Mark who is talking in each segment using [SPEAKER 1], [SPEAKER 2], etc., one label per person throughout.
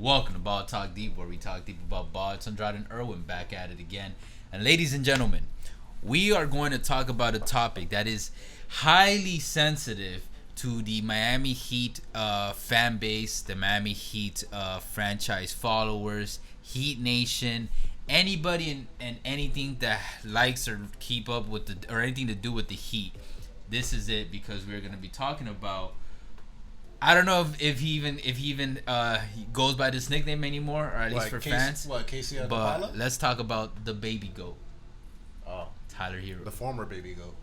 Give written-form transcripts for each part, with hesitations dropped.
[SPEAKER 1] Welcome to Ball Talk Deep, where we talk deep about ball. It's Andrade and Irwin back at it again. And ladies and gentlemen, we are going to talk about a topic that is highly sensitive to the Miami Heat fan base, the Miami Heat franchise followers, Heat Nation, anybody and anything that likes or keep up with or anything to do with the Heat. This is it, because we're going to be talking about. I don't know if he even goes by this nickname anymore, or at least for fans.
[SPEAKER 2] Casey?
[SPEAKER 1] But let's talk about the baby goat.
[SPEAKER 2] Oh,
[SPEAKER 1] Tyler Herro.
[SPEAKER 2] the former baby goat.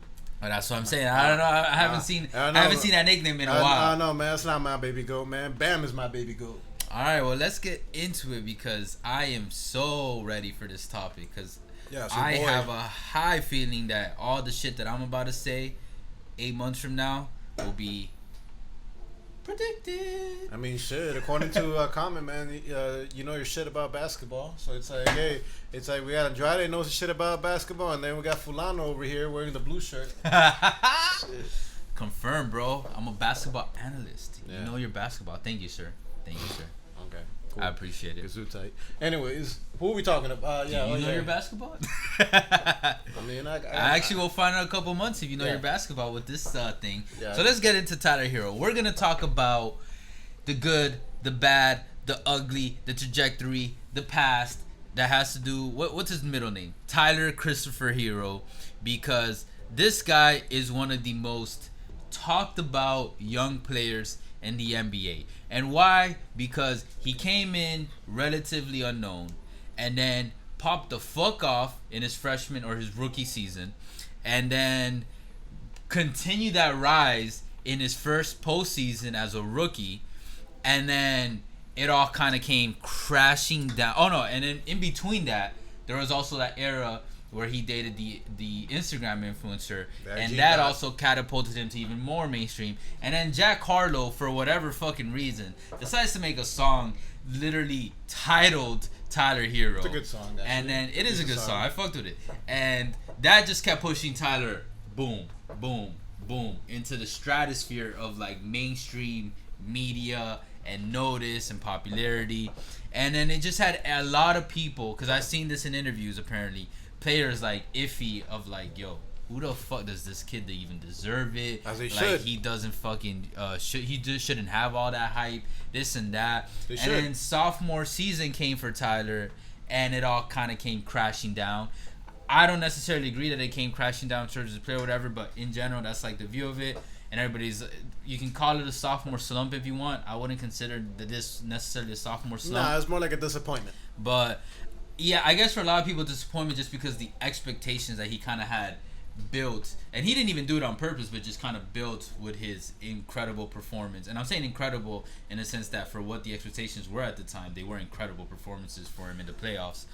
[SPEAKER 1] Oh, that's what I'm saying. I don't know. I haven't seen that nickname in a while.
[SPEAKER 2] I know, man. It's not my baby goat, man. Bam is my baby goat.
[SPEAKER 1] All right, well, let's get into it, because I am so ready for this topic. Because I have a high feeling that all the shit that I'm about to say 8 months from now will be predicted.
[SPEAKER 2] I mean, shit. According to comment, man, you know your shit about basketball. So it's like, hey, it's like we got Andrade knows the shit about basketball, and then we got Fulano over here wearing the blue shirt.
[SPEAKER 1] Confirm, bro. I'm a basketball analyst.
[SPEAKER 2] Yeah.
[SPEAKER 1] You know your basketball. Thank you, sir.
[SPEAKER 2] Okay, cool.
[SPEAKER 1] I appreciate it.
[SPEAKER 2] It's tight. Anyways, who are we talking about?
[SPEAKER 1] Do you know your basketball?
[SPEAKER 2] I mean, I
[SPEAKER 1] actually will find out in a couple months if you know your basketball with this thing.
[SPEAKER 2] Yeah.
[SPEAKER 1] So let's get into Tyler Herro. We're gonna talk about the good, the bad, the ugly, the trajectory, the past. That has to do what's his middle name? Tyler Christopher Herro, because this guy is one of the most talked about young players in the NBA. And why? Because he came in relatively unknown and then popped the fuck off in his freshman or his rookie season, and then continued that rise in his first postseason as a rookie, and then it all kind of came crashing down. Oh no, and then in between that, there was also that era where he dated the Instagram influencer, and that also catapulted him to even more mainstream. And then Jack Harlow, for whatever fucking reason, decides to make a song literally titled Tyler Herro.
[SPEAKER 2] It's a good song, actually.
[SPEAKER 1] And then it is a good song. I fucked with it. And that just kept pushing Tyler, boom, boom, boom, into the stratosphere of like mainstream media and notice and popularity. And then it just had a lot of people, because I've seen this in interviews apparently, players like iffy of like, yo, who the fuck does this kid even deserve it?
[SPEAKER 2] As he
[SPEAKER 1] like
[SPEAKER 2] should.
[SPEAKER 1] He doesn't fucking he just shouldn't have all that hype, this and that. And then sophomore season came for Tyler, and it all kind of came crashing down. I don't necessarily agree that it came crashing down in terms of the player or whatever, but in general, that's like the view of it. And everybody's, you can call it a sophomore slump if you want. I wouldn't consider this necessarily a sophomore slump.
[SPEAKER 2] Nah, it's more like a disappointment.
[SPEAKER 1] But yeah, I guess for a lot of people, disappointment just because the expectations that he kind of had built, and he didn't even do it on purpose, but just kind of built with his incredible performance. And I'm saying incredible in the sense that for what the expectations were at the time, they were incredible performances for him in the playoffs.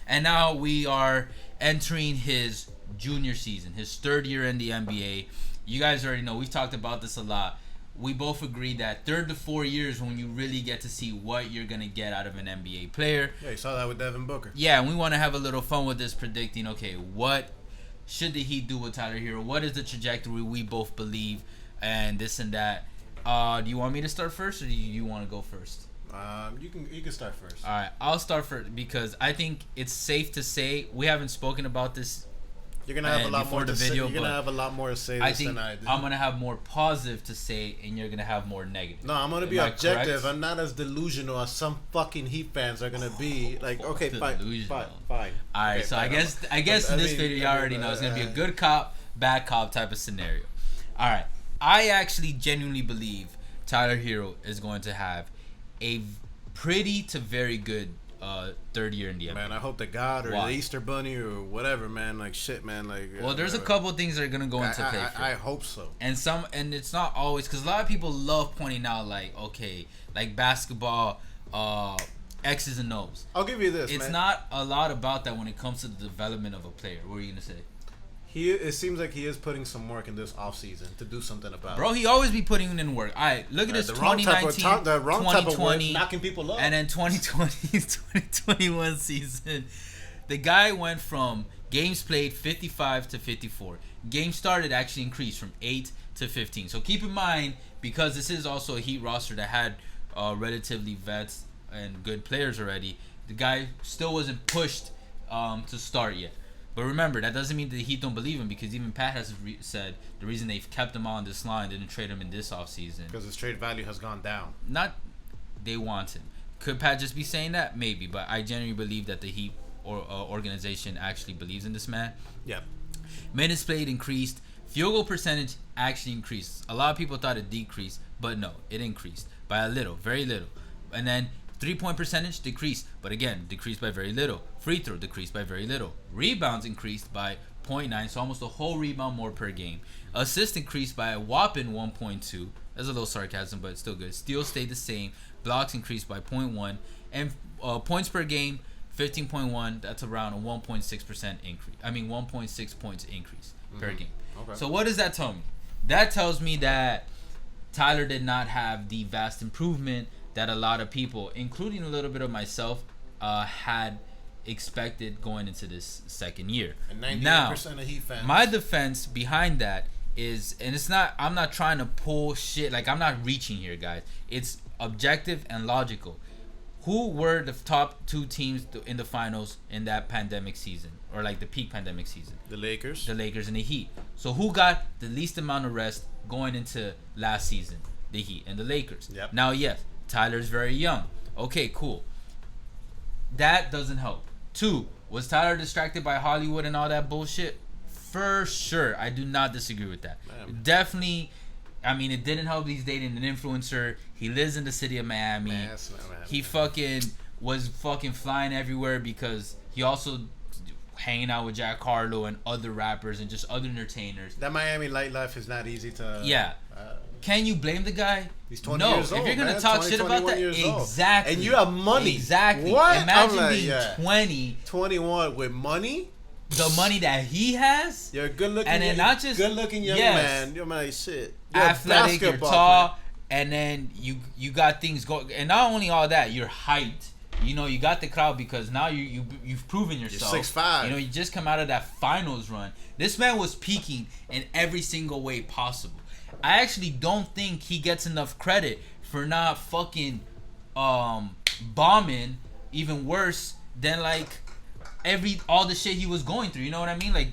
[SPEAKER 1] And now we are entering his junior season, his third year in the NBA. You guys already know, we've talked about this a lot. We both agree that 3rd to 4 years when you really get to see what you're going to get out of an NBA player.
[SPEAKER 2] Yeah, you saw that with Devin Booker.
[SPEAKER 1] Yeah, and we want to have a little fun with this, predicting, okay, what should the Heat do with Tyler Herro? What is the trajectory we both believe, and this and that. Do you want me to start first, or do you want to go first?
[SPEAKER 2] You can start first.
[SPEAKER 1] All right, I'll start first, because I think it's safe to say, we haven't spoken about this.
[SPEAKER 2] You're gonna have a lot more to say. You're gonna have a lot more to say
[SPEAKER 1] I think
[SPEAKER 2] than I do.
[SPEAKER 1] I'm gonna have more positive to say, and you're gonna have more negative.
[SPEAKER 2] No, I'm gonna be objective. I'm not as delusional as some fucking Heat fans are gonna be. Like, okay, fine. All right,
[SPEAKER 1] okay, so I guess in this video, you already know it's gonna be a good cop, bad cop type of scenario. All right, I actually genuinely believe Tyler Herro is going to have a pretty to very good third year in the NBA.
[SPEAKER 2] Man, I hope the God or the Easter Bunny or whatever, man. Like, shit, man. Like,
[SPEAKER 1] well, there's a couple of things that are gonna go into play.
[SPEAKER 2] I hope so.
[SPEAKER 1] And it's not always, because a lot of people love pointing out, like, okay, like basketball, X's and O's.
[SPEAKER 2] I'll give you this.
[SPEAKER 1] It's not a lot about that when it comes to the development of a player. What are you gonna say?
[SPEAKER 2] It seems like he is putting some work in this offseason to do something about it.
[SPEAKER 1] Bro, he always be putting in work. All right, look at this 2019, 2020,
[SPEAKER 2] knocking people up.
[SPEAKER 1] And then 2020, 2021 season. The guy went from games played 55 to 54. Games started actually increased from 8 to 15. So keep in mind, because this is also a Heat roster that had relatively vets and good players already. The guy still wasn't pushed to start yet. But remember, that doesn't mean that the Heat don't believe him, because even Pat has said the reason they've kept him on this line, didn't trade him in this offseason.
[SPEAKER 2] Because his trade value has gone down.
[SPEAKER 1] Not they want him. Could Pat just be saying that? Maybe. But I genuinely believe that the Heat organization actually believes in this man.
[SPEAKER 2] Yeah.
[SPEAKER 1] Minutes played increased. Field goal percentage actually increased. A lot of people thought it decreased, but no, it increased by a little, very little. And then 3-point percentage decreased, but again, decreased by very little. Free throw decreased by very little. Rebounds increased by 0.9, so almost a whole rebound more per game. Assists increased by a whopping 1.2. That's a little sarcasm, but it's still good. Steals stayed the same. Blocks increased by 0.1. And points per game, 15.1. That's around a 1.6% increase. 1.6 points increase per game.
[SPEAKER 2] Okay.
[SPEAKER 1] So what does that tell me? That tells me that Tyler did not have the vast improvement that a lot of people, including a little bit of myself, had expected going into this second year.
[SPEAKER 2] And 98% of Heat fans.
[SPEAKER 1] My defense behind that is, and it's not, I'm not trying to pull shit, like I'm not reaching here, guys. It's objective and logical. Who were the top two teams in the finals in that pandemic season, or like the peak pandemic season?
[SPEAKER 2] The Lakers.
[SPEAKER 1] The Lakers and the Heat. So who got the least amount of rest going into last season? The Heat and the Lakers.
[SPEAKER 2] Yep.
[SPEAKER 1] Now, yes, Tyler's very young. Okay, cool. That doesn't help. 2, was Tyler distracted by Hollywood and all that bullshit? For sure. I do not disagree with that.
[SPEAKER 2] Man.
[SPEAKER 1] Definitely. It didn't help he's dating an influencer. He lives in the city of Miami. He was flying everywhere because he also hanging out with Jack Harlow and other rappers and just other entertainers.
[SPEAKER 2] That Miami light life is not easy to...
[SPEAKER 1] Yeah. Can you blame the guy?
[SPEAKER 2] He's 20 years old.
[SPEAKER 1] If you're gonna talk shit about that, exactly.
[SPEAKER 2] And you have money.
[SPEAKER 1] Exactly.
[SPEAKER 2] What?
[SPEAKER 1] Imagine being 20,
[SPEAKER 2] 21 with money.
[SPEAKER 1] The money that he has.
[SPEAKER 2] You're a good-looking,
[SPEAKER 1] and then not just
[SPEAKER 2] good-looking young man. You're like shit. You're
[SPEAKER 1] athletic. You're tall, and then you got things going. And not only all that, your height. You got the crowd because now you've proven yourself.
[SPEAKER 2] You're 6'5".
[SPEAKER 1] You just come out of that finals run. This man was peaking in every single way possible. I actually don't think he gets enough credit for not fucking bombing even worse than like all the shit he was going through. You know what I mean? Like,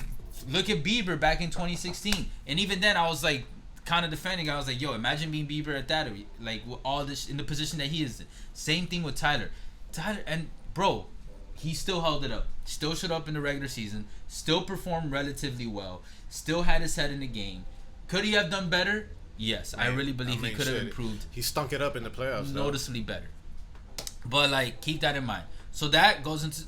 [SPEAKER 1] look at Bieber back in 2016, and even then I was like kind of defending. I was like, yo, imagine being Bieber at that, like with all this in the position that he is in. Same thing with Tyler, and bro, he still held it up. Still showed up in the regular season. Still performed relatively well. Still had his head in the game. Could he have done better? Yes, I really believe he could have improved.
[SPEAKER 2] He stunk it up in the playoffs.
[SPEAKER 1] Noticeably better. But like, keep that in mind. So that goes into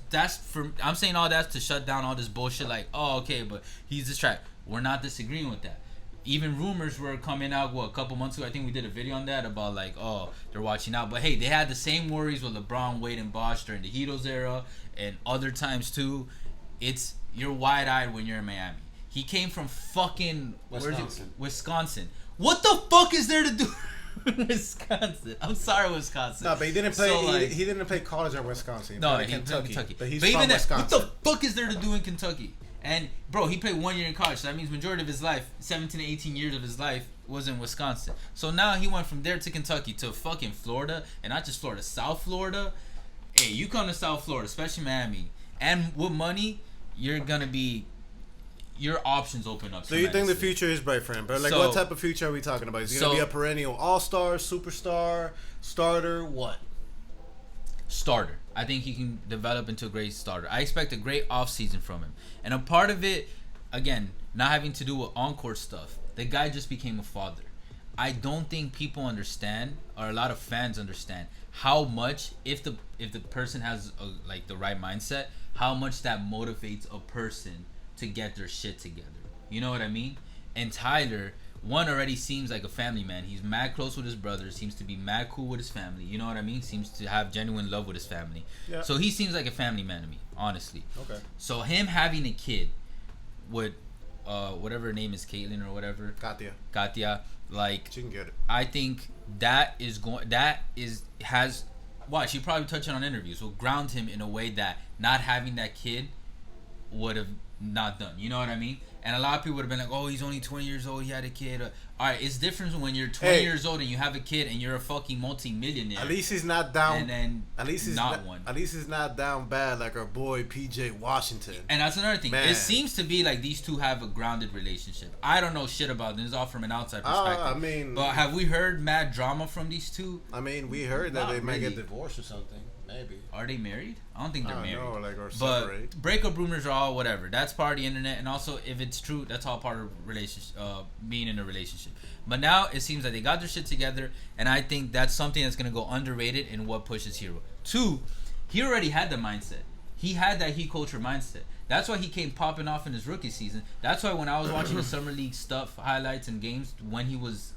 [SPEAKER 1] I'm saying all that to shut down all this bullshit. Like, oh, okay, but he's distracted. We're not disagreeing with that. Even rumors were coming out a couple months ago. I think we did a video on that about like, oh, they're watching out. But hey, they had the same worries with LeBron, Wade, and Bosh during the Heatles era and other times too. You're wide-eyed when you're in Miami. He came from fucking Wisconsin. What the fuck is there to do? Wisconsin. I'm sorry, Wisconsin.
[SPEAKER 2] No, but he didn't play. He didn't play college at Wisconsin.
[SPEAKER 1] No, he played Kentucky. But he's from Wisconsin. What the fuck is there to do in Kentucky? And bro, he played 1 year in college. So that means majority of his life, 17 to 18 years of his life, was in Wisconsin. So now he went from there to Kentucky to fucking Florida, and not just Florida, South Florida. Hey, you come to South Florida, especially Miami, and with money, you're gonna be. Your options open up.
[SPEAKER 2] So you think the future is bright for him, bro? Like, what type of future are we talking about? Is he gonna be a perennial all-star, superstar, starter? What?
[SPEAKER 1] Starter. I think he can develop into a great starter. I expect a great offseason from him. And a part of it, again, not having to do with on-court stuff. The guy just became a father. I don't think people understand, or a lot of fans understand, how much, if the person has the right mindset, how much that motivates a person to get their shit together. You know what I mean? And Tyler, one, already seems like a family man. He's mad close with his brother, seems to be mad cool with his family. You know what I mean? Seems to have genuine love with his family. Yeah. So he seems like a family man to me, honestly.
[SPEAKER 2] Okay.
[SPEAKER 1] So him having a kid with whatever her name is, Caitlyn or whatever. Katia. Like,
[SPEAKER 2] she can get it.
[SPEAKER 1] I think watch, he probably touched on interviews, will ground him in a way that not having that kid would have not done. You know what I mean? And a lot of people would have been like, "Oh, he's only 20 years old. He had a kid." All right, it's different when you're 20 years old and you have a kid and you're a fucking multi-millionaire.
[SPEAKER 2] At least he's not down.
[SPEAKER 1] And then
[SPEAKER 2] at least he's
[SPEAKER 1] not one.
[SPEAKER 2] At least he's not down bad like our boy PJ Washington.
[SPEAKER 1] And that's another thing.
[SPEAKER 2] Man.
[SPEAKER 1] It seems to be like these two have a grounded relationship. I don't know shit about them. It's all from an outside perspective.
[SPEAKER 2] I mean,
[SPEAKER 1] but have we heard mad drama from these two?
[SPEAKER 2] I mean, we heard that they might
[SPEAKER 1] really.
[SPEAKER 2] get divorced or something. Maybe.
[SPEAKER 1] Are they married? I don't think they're married.
[SPEAKER 2] No, like or
[SPEAKER 1] but
[SPEAKER 2] separate.
[SPEAKER 1] breakup rumors are all whatever. That's part of the internet, and also if it's true, that's all part of relationship. Being in a relationship. But now it seems like they got their shit together, and I think that's something that's gonna go underrated in what pushes Herro. 2, he already had the mindset. He had that Heat culture mindset. That's why he came popping off in his rookie season. That's why when I was watching the summer league stuff, highlights and games when he was.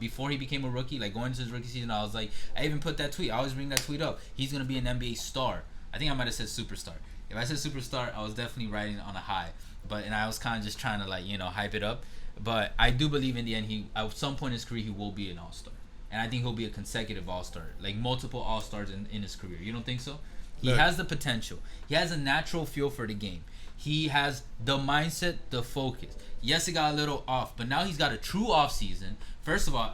[SPEAKER 1] Before he became a rookie, like going into his rookie season, I was like, I even put that tweet. I always bring that tweet up. He's gonna be an NBA star. I think I might have said superstar. If I said superstar, I was definitely riding on a high. And I was kind of just trying to hype it up. But I do believe in the end, he at some point in his career he will be an all-star, and I think he'll be a consecutive all-star, like multiple all-stars in his career. You don't think so? He has the potential. He has a natural feel for the game. He has the mindset, the focus. Yes, it got a little off, but now he's got a true off season. First of all,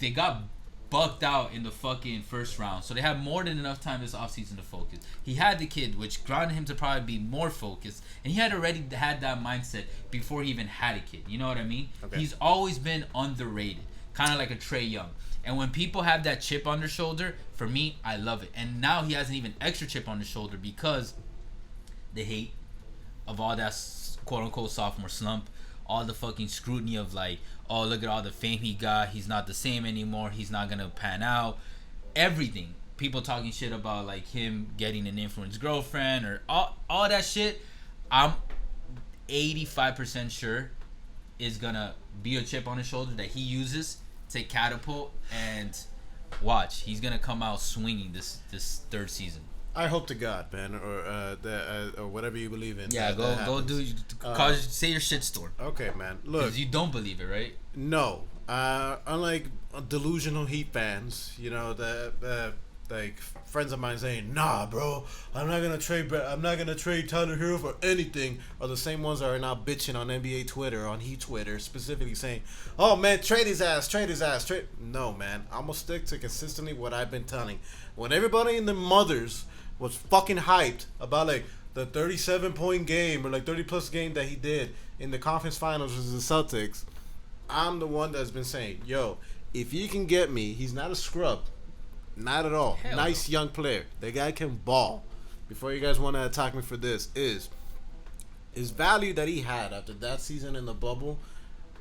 [SPEAKER 1] they got bucked out in the fucking first round, so they had more than enough time this offseason to focus. He had the kid, which grounded him to probably be more focused, and he had already had that mindset before he even had a kid. You know what I mean? Okay. He's always been underrated, kind of like a Trae Young. And when people have that chip on their shoulder, for me, I love it. And now he has an even extra chip on his shoulder because the hate of all that quote-unquote sophomore slump, all the fucking scrutiny of like, oh, look at all the fame he got. He's not the same anymore. He's not going to pan out. Everything. People talking shit about like him getting an influenced girlfriend or all that shit. I'm 85% sure is going to be a chip on his shoulder that he uses to catapult, and watch. He's going to come out swinging this third season.
[SPEAKER 2] I hope to God, man, or whatever you believe in.
[SPEAKER 1] Yeah, go do. Say your shit storm.
[SPEAKER 2] Okay, man. Look,
[SPEAKER 1] because you don't believe it, right?
[SPEAKER 2] No. Unlike delusional Heat fans, the like friends of mine saying, "Nah, bro, I'm not gonna trade Tyler Herro for anything," are the same ones that are now bitching on NBA Twitter, on Heat Twitter, specifically saying, "Oh man, trade his ass. No, man, I'm gonna stick to consistently what I've been telling. When everybody in the mothers was fucking hyped about like the 37-point game or like 30-plus game that he did in the conference finals versus the Celtics, I'm the one that's been saying, yo, if you can get me, he's not a scrub. Not at all.
[SPEAKER 1] Hell
[SPEAKER 2] nice
[SPEAKER 1] no.
[SPEAKER 2] young player. The guy can ball. Before you guys want to attack me for this, is his value that he had after that season in the bubble,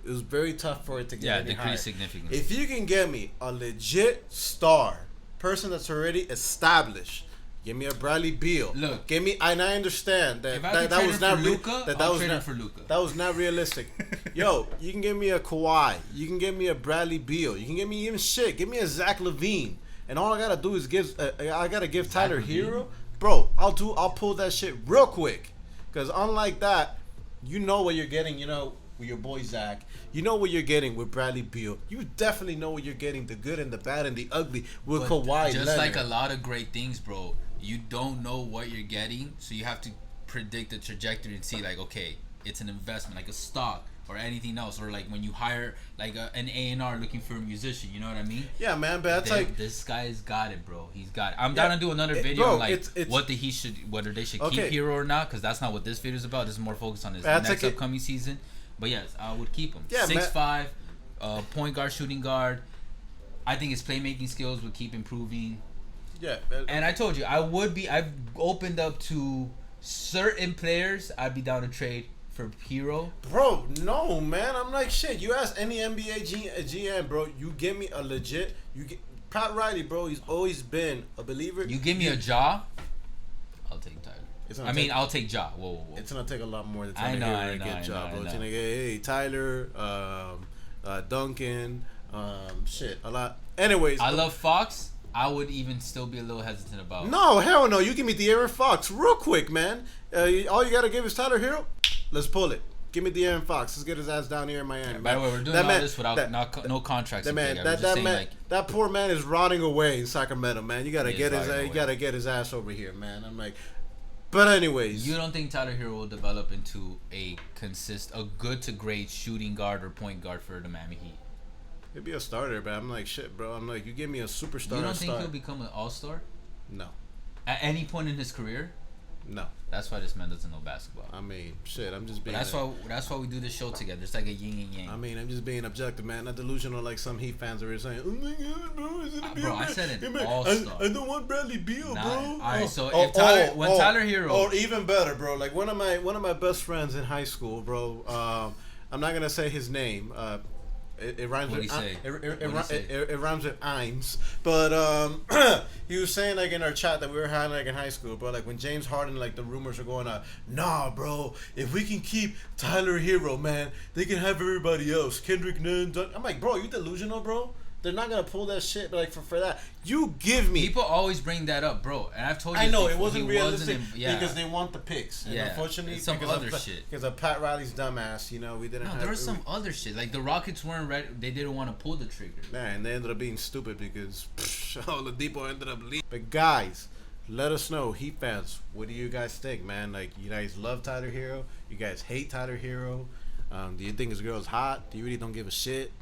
[SPEAKER 2] it was very tough for it to get any higher.
[SPEAKER 1] Decreased significantly.
[SPEAKER 2] If you can get me a legit star, person that's already established, give me a Bradley Beal.
[SPEAKER 1] Look,
[SPEAKER 2] give me, and I understand that
[SPEAKER 1] if I
[SPEAKER 2] that was not
[SPEAKER 1] Luka,
[SPEAKER 2] that was not realistic. Yo, you can give me a Kawhi, you can give me a Bradley Beal, you can give me even shit. Give me a Zach LaVine, and all I gotta do is give Tyler Herro, bro. I'll pull that shit real quick, because unlike that, you know what you're getting. With your boy Zach, you know what you're getting with Bradley Beal. You definitely know what you're getting, the good and the bad and the ugly with Kawhi
[SPEAKER 1] just
[SPEAKER 2] Leonard.
[SPEAKER 1] like a lot of great things, bro, you don't know what you're getting, so you have to predict the trajectory and see like, okay, it's an investment, like a stock or anything else, or like when you hire like an A&R looking for a musician, you know what I mean?
[SPEAKER 2] Yeah, man, but that's like,
[SPEAKER 1] this guy's got it, bro. He's got it. I'm down to do another video on like whether they should keep Herro or not, because that's not what this video is about. This is more focused on his next upcoming season. But yes, I would keep him. Yeah, 6'5", point guard, shooting guard. I think his playmaking skills would keep improving.
[SPEAKER 2] Yeah.
[SPEAKER 1] And I told you, I've opened up to certain players I'd be down to trade for Herro.
[SPEAKER 2] Bro, no, man. I'm like, shit. You ask any NBA GM, bro, you give me a legit, Pat Riley, bro, he's always been a believer.
[SPEAKER 1] You give me a Ja, I'll take Tyler. I'll take Ja. Whoa.
[SPEAKER 2] It's gonna take a lot more than Tyler Herro to get Ja, bro. It's gonna get Tyler, Duncan, shit, a lot. Anyways,
[SPEAKER 1] I love Fox. I would even still be a little hesitant about.
[SPEAKER 2] No, hell no. You give me De'Aaron Fox real quick, man. All you gotta give is Tyler Herro. Let's pull it. Give me De'Aaron Fox. Let's get his ass down here in Miami.
[SPEAKER 1] By the way, we're doing all this without no contracts.
[SPEAKER 2] That poor man is rotting away in Sacramento, man. You gotta get his ass over here, man. I'm like, But anyways,
[SPEAKER 1] You don't think Tyler Herro will develop into a good to great shooting guard or point guard for the Miami Heat?
[SPEAKER 2] he'd be a starter, but I'm like, shit, bro. I'm like, you give me a superstar.
[SPEAKER 1] You don't think he'll become an all-star
[SPEAKER 2] No,
[SPEAKER 1] at any point in his career?
[SPEAKER 2] no.
[SPEAKER 1] That's why this man doesn't know basketball.
[SPEAKER 2] I mean, shit. I'm just
[SPEAKER 1] But
[SPEAKER 2] being.
[SPEAKER 1] that's why we do this show together. It's like a yin and yang.
[SPEAKER 2] I mean, I'm just being objective, man. Not delusional like some Heat fans are saying. Oh my god, bro, is it a
[SPEAKER 1] Bro, I said an all-star.
[SPEAKER 2] I don't want Bradley Beal,
[SPEAKER 1] Nah,
[SPEAKER 2] bro.
[SPEAKER 1] alright, so if Tyler Herro,
[SPEAKER 2] or even better, bro. Like one of my best friends in high school, bro. I'm not gonna say his name. It rhymes
[SPEAKER 1] What'd
[SPEAKER 2] with
[SPEAKER 1] he say?
[SPEAKER 2] It rhymes with Imes, but he was saying like in our chat that we were having like in high school, bro. Like when James Harden, like the rumors are going on. Nah, bro. If we can keep Tyler Herro, man, they can have everybody else. Kendrick Nunn. I'm like, bro, you delusional, bro. They're not gonna pull that shit like for that. You give me.
[SPEAKER 1] people always bring that up, bro. And I've told you.
[SPEAKER 2] I know
[SPEAKER 1] before,
[SPEAKER 2] it wasn't
[SPEAKER 1] he
[SPEAKER 2] realistic
[SPEAKER 1] yeah.
[SPEAKER 2] because they want the picks. And
[SPEAKER 1] Yeah,
[SPEAKER 2] unfortunately,
[SPEAKER 1] it's some
[SPEAKER 2] because
[SPEAKER 1] other
[SPEAKER 2] of,
[SPEAKER 1] shit.
[SPEAKER 2] Because of Pat Riley's dumbass, you know, we didn't.
[SPEAKER 1] No,
[SPEAKER 2] have,
[SPEAKER 1] there was some other shit. Like the Rockets weren't ready. They didn't want to pull the trigger.
[SPEAKER 2] Man, they ended up being stupid because Oladipo ended up leaving. But guys, let us know, Heat fans, what do you guys think, man? Like, you guys love Tyler Herro? You guys hate Tyler Herro? Do you think his girl's hot? Do you really don't give a shit?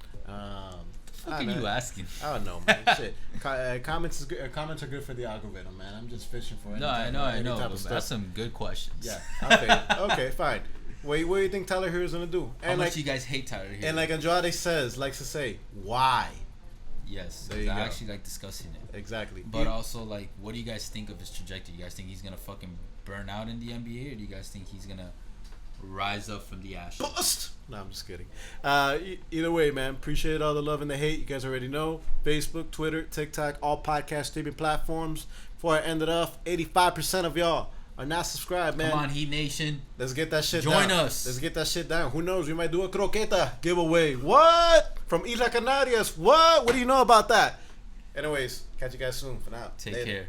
[SPEAKER 1] What are you asking?
[SPEAKER 2] I don't know, man. Shit. Comments is good. Comments are good for the algorithm, man. I'm just fishing for any
[SPEAKER 1] I
[SPEAKER 2] type
[SPEAKER 1] know.
[SPEAKER 2] of
[SPEAKER 1] But
[SPEAKER 2] stuff.
[SPEAKER 1] that's some good questions.
[SPEAKER 2] Yeah. Okay, fine. What do you think Tyler Herro's gonna do?
[SPEAKER 1] How
[SPEAKER 2] And
[SPEAKER 1] much
[SPEAKER 2] like,
[SPEAKER 1] you guys hate Tyler Herro?
[SPEAKER 2] and like Andrade likes to say, why?
[SPEAKER 1] Yes,
[SPEAKER 2] There
[SPEAKER 1] 'cause
[SPEAKER 2] you
[SPEAKER 1] I
[SPEAKER 2] go.
[SPEAKER 1] actually like discussing it.
[SPEAKER 2] Exactly.
[SPEAKER 1] But also, like, what do you guys think of his trajectory? You guys think he's gonna fucking burn out in the NBA, or do you guys think he's gonna rise up from the ashes?
[SPEAKER 2] Bust. No, I'm just kidding. Either way, man. Appreciate all the love and the hate. You guys already know. Facebook, Twitter, TikTok, all podcast streaming platforms. Before I end it off, 85% of y'all are not subscribed, man.
[SPEAKER 1] Come on, Heat Nation.
[SPEAKER 2] Let's get that shit
[SPEAKER 1] Join
[SPEAKER 2] down.
[SPEAKER 1] us.
[SPEAKER 2] Let's get that shit down. Who knows? We might do a croqueta giveaway. What? From Isla Canarias. What? What do you know about that? Anyways, catch you guys soon. For now.
[SPEAKER 1] Take
[SPEAKER 2] Later.
[SPEAKER 1] care.